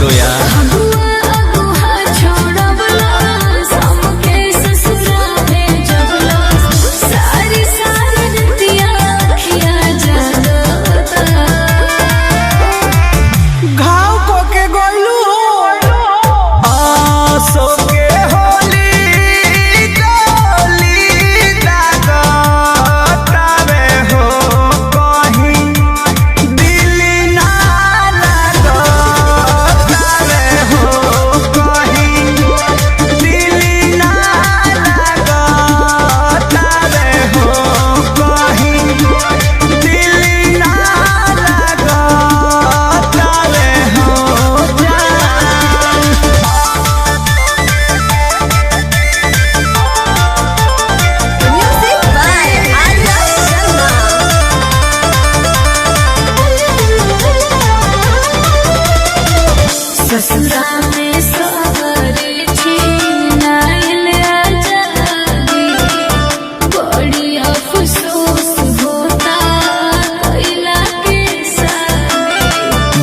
करो यार।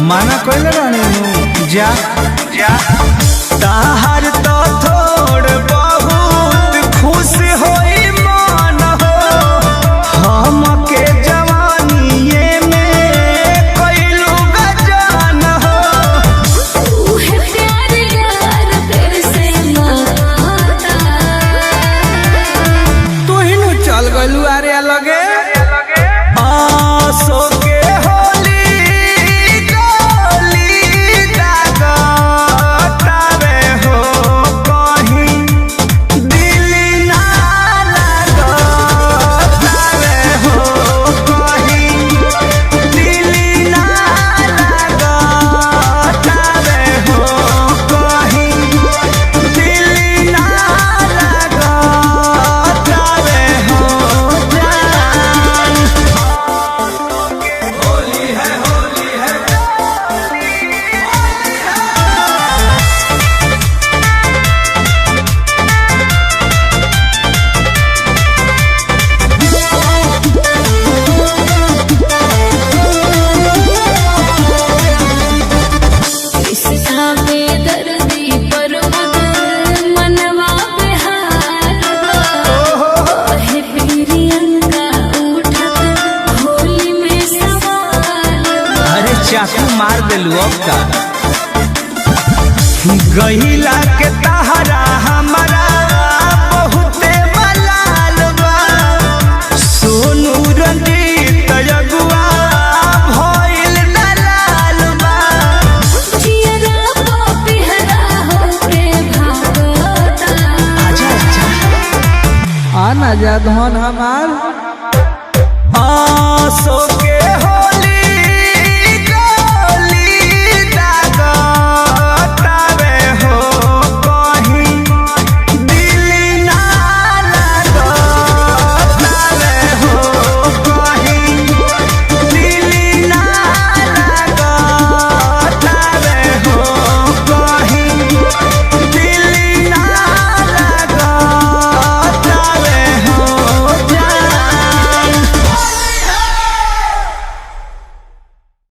माना कोई रहने जा ताहर तो थोड़ बहुत खुश होई मन हो, हमके जवानीए में कइलू गजान हो। तू ही नु चल गलू अरे लगे आसो के चाकू मार दिलू अब का गहिला के तहरा हमारा बहुते मलाल बा। सोनू रंजीत अगुआ भइल दलाल बा। आना जा धन हमार आसो के